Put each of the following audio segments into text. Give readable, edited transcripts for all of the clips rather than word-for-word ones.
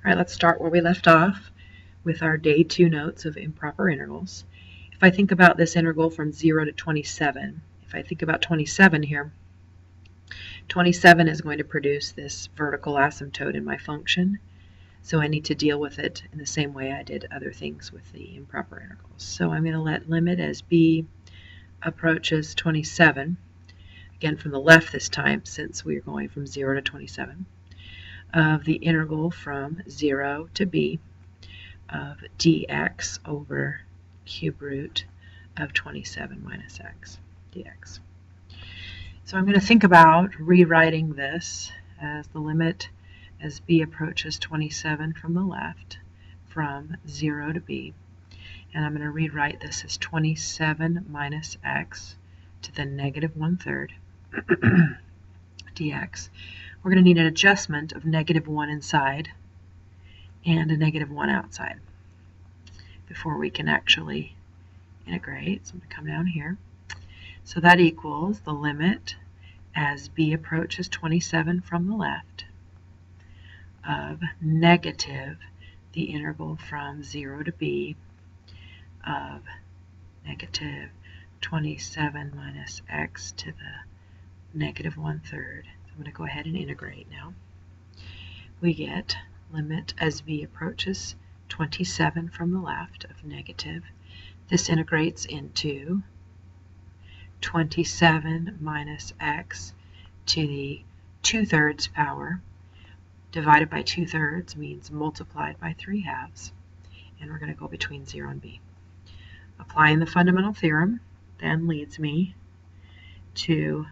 All right, let's start where we left off with our day 2 notes of improper integrals. If I think about this integral from 0 to 27, if I think about 27 here, 27 is going to produce this vertical asymptote in my function, so I need to deal with it in the same way I did other things with the improper integrals. So I'm going to let limit as b approaches 27, again from the left this time since we're going from 0 to 27, of the integral from 0 to b of dx over cube root of 27 minus x dx. So I'm going to think about rewriting this as the limit as b approaches 27 from the left from 0 to b. And I'm going to rewrite this as 27 minus x to the negative 1/3 dx. We're going to need an adjustment of negative 1 inside and a negative 1 outside before we can actually integrate. So I'm going to come down here. So that equals the limit as b approaches 27 from the left of negative the integral from 0 to b of negative 27 minus x to the negative 1/3. So I'm going to go ahead and integrate now. We get limit as b approaches 27 from the left of negative. This integrates into 27 minus x to the 2/3 power. Divided by 2/3 means multiplied by 3/2. And we're going to go between 0 and b. Applying the fundamental theorem then leads me to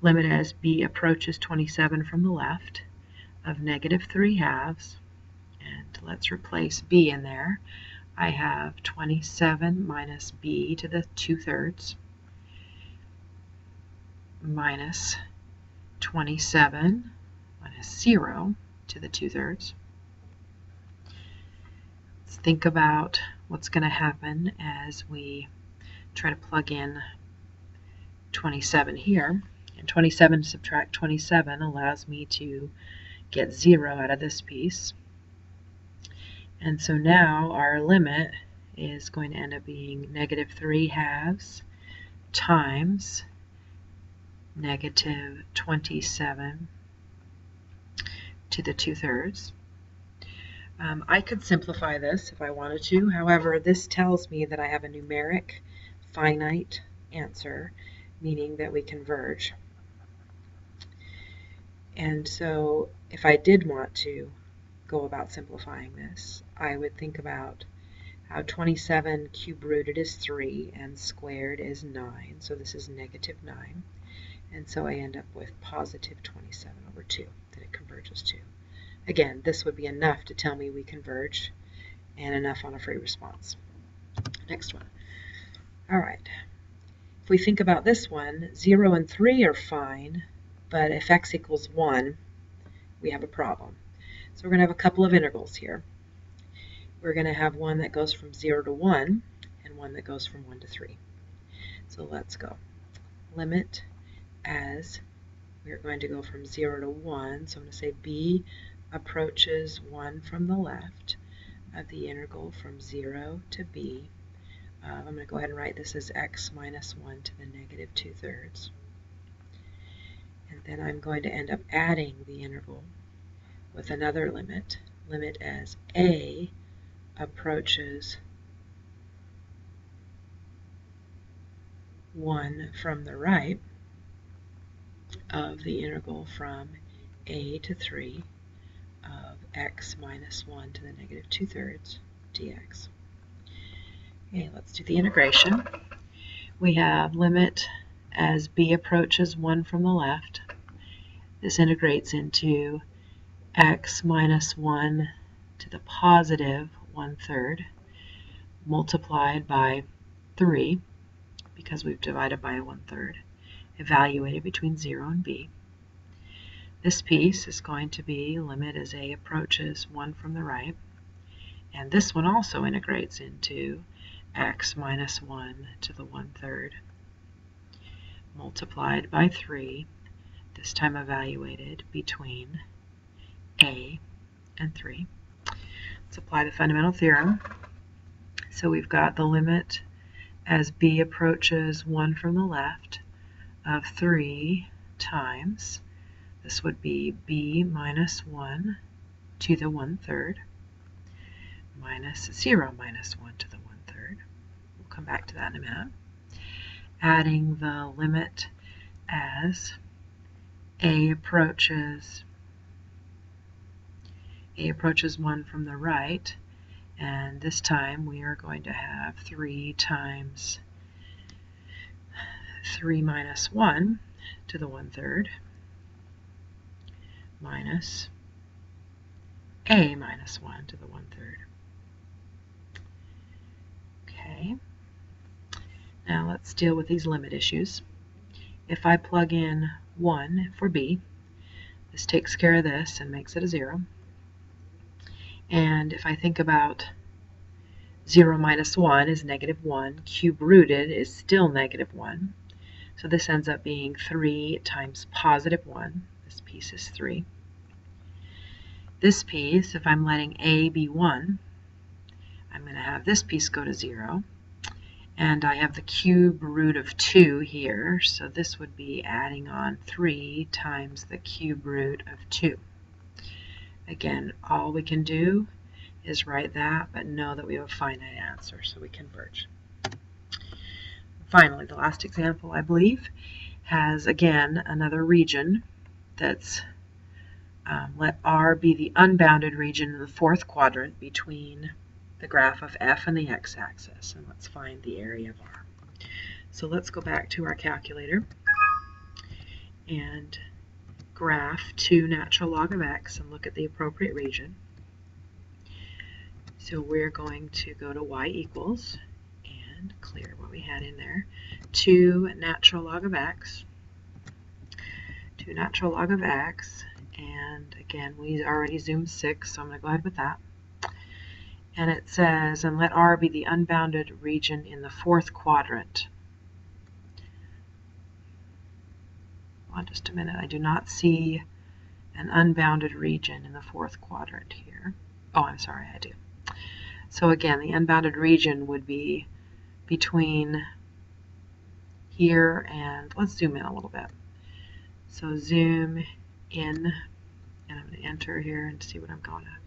limit as b approaches 27 from the left of negative 3/2. And let's replace b in there. I have 27 minus b to the 2/3 minus 27 minus 0 to the 2/3. Let's think about what's going to happen as we try to plug in 27 here. And 27 subtract 27 allows me to get 0 out of this piece. And so now our limit is going to end up being negative 3/2 times negative 27 to the 2/3. I could simplify this if I wanted to. However, this tells me that I have a numeric finite answer, meaning that we converge. And so if I did want to go about simplifying this, I would think about how 27 cube rooted is 3 and squared is 9. So this is negative 9. And so I end up with positive 27 over 2 that it converges to. Again, this would be enough to tell me we converge and enough on a free response. Next one. All right. If we think about this one, 0 and 3 are fine, but if x equals 1, we have a problem. So we're going to have a couple of integrals here. We're going to have one that goes from 0 to 1 and one that goes from 1 to 3. So let's go. Limit as we're going to go from 0 to 1. So I'm going to say b approaches 1 from the left of the integral from 0 to b. I'm going to go ahead and write this as x minus 1 to the negative 2/3. And then I'm going to end up adding the integral with another limit. Limit as a approaches 1 from the right of the integral from a to 3 of x minus 1 to the negative 2/3 dx. Okay, let's do the integration. We have limit as b approaches 1 from the left. This integrates into x minus 1 to the positive 1/3 multiplied by 3 because we've divided by a 1/3, evaluated between 0 and b. This piece is going to be limit as a approaches 1 from the right, and this one also integrates into x minus 1 to the 1/3 multiplied by 3, this time evaluated between a and 3. Let's apply the fundamental theorem. So we've got the limit as b approaches 1 from the left of 3 times, this would be b minus 1 to the 1/3 minus 0 minus 1 to the 1/3. We'll come back to that in a minute. Adding the limit as a approaches 1 from the right, and this time we are going to have 3 times 3 minus 1 to the 1/3 minus a minus 1 to the 1/3. Okay, now let's deal with these limit issues. If I plug in 1 for b, this takes care of this and makes it a 0. And if I think about 0 minus 1 is -1, cube rooted is still -1. So this ends up being 3 times +1. This piece is 3. This piece, if I'm letting a be 1, I'm going to have this piece go to 0. And I have the cube root of 2 here, so this would be adding on 3 times the cube root of 2. Again, all we can do is write that, but know that we have a finite answer, so we converge. Finally, the last example, I believe, has, again, another region that's let R be the unbounded region in the 4th quadrant between the graph of f and the x-axis, and let's find the area of R. So let's go back to our calculator and graph 2 natural log of x and look at the appropriate region. So we're going to go to y equals and clear what we had in there. 2 natural log of x, 2 natural log of x, and again we already zoomed 6, so I'm going to go ahead with that. And it says, and let R be the unbounded region in the 4th quadrant. Hold on just a minute, I do not see an unbounded region in the 4th quadrant here. Oh, I'm sorry, I do. So again, the unbounded region would be between here and, let's zoom in a little bit. So zoom in, and I'm going to enter here and see what I'm going at.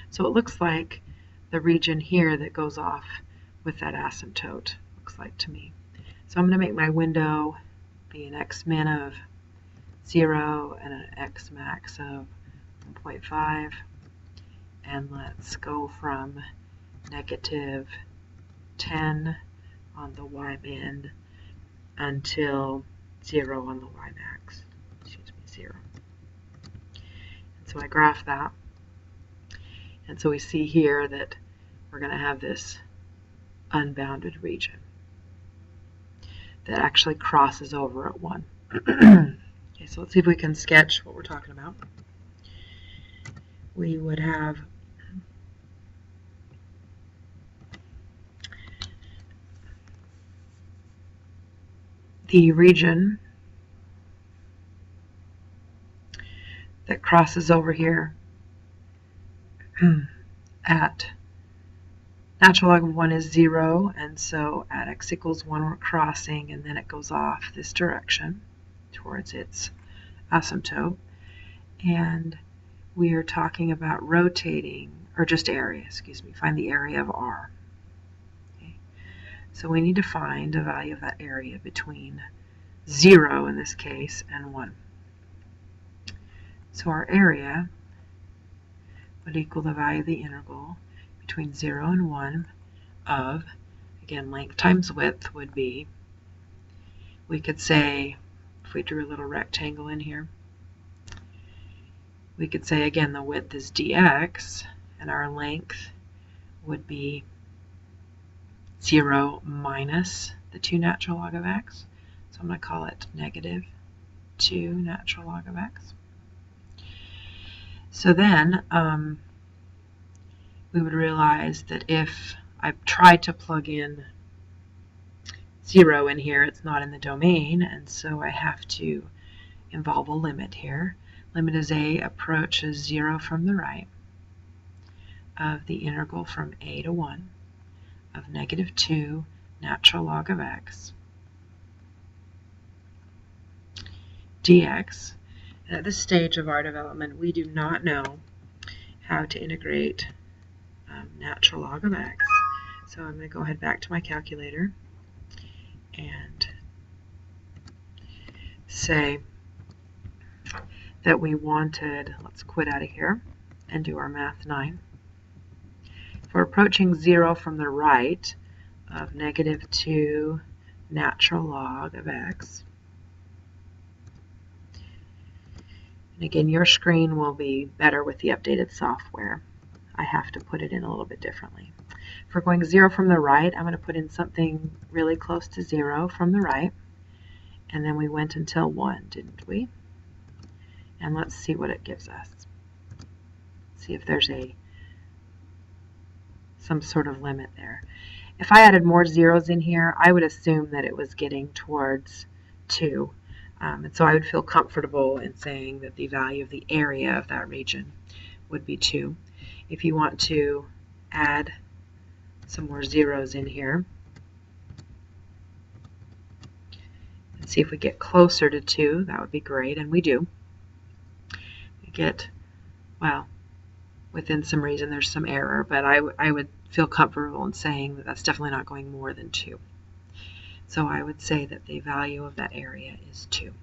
So it looks like the region here that goes off with that asymptote, looks like to me. So I'm going to make my window be an x min of 0 and an x max of 1.5, and let's go from -10 on the y min until 0 on the y max. Excuse me, 0. And so I graph that. And so we see here that we're going to have this unbounded region that actually crosses over at 1. Okay, so let's see if we can sketch what we're talking about. We would have the region that crosses over here at natural log of 1 is 0, and so at x equals 1 we're crossing, and then it goes off this direction towards its asymptote, and we are talking about rotating, or just area, excuse me, find the area of R. Okay. So we need to find the value of that area between 0 in this case and 1. So our area would equal the value of the integral between 0 and 1 of, again, length times width would be, we could say, if we drew a little rectangle in here, we could say, again, the width is dx, and our length would be 0 minus the 2 natural log of x. So I'm going to call it -2 natural log of x. So then we would realize that if I try to plug in 0 in here, it's not in the domain, and so I have to involve a limit here. Limit as a approaches 0 from the right. of the integral from a to 1 of -2 natural log of x dx. And at this stage of our development, we do not know how to integrate natural log of x. So I'm going to go ahead back to my calculator and say that we wanted, let's quit out of here and do our math 9. If we're approaching 0 from the right of -2 natural log of x, and again, your screen will be better with the updated software. I have to put it in a little bit differently. If we're going 0 from the right, I'm going to put in something really close to 0 from the right. And then we went until 1, didn't we? And let's see what it gives us. See if there's some sort of limit there. If I added more zeros in here, I would assume that it was getting towards 2. And so I would feel comfortable in saying that the value of the area of that region would be 2. If you want to add some more zeros in here, and see if we get closer to 2, that would be great, and we do. We get, well, within some reason there's some error, but I would feel comfortable in saying that that's definitely not going more than 2. So I would say that the value of that area is 2.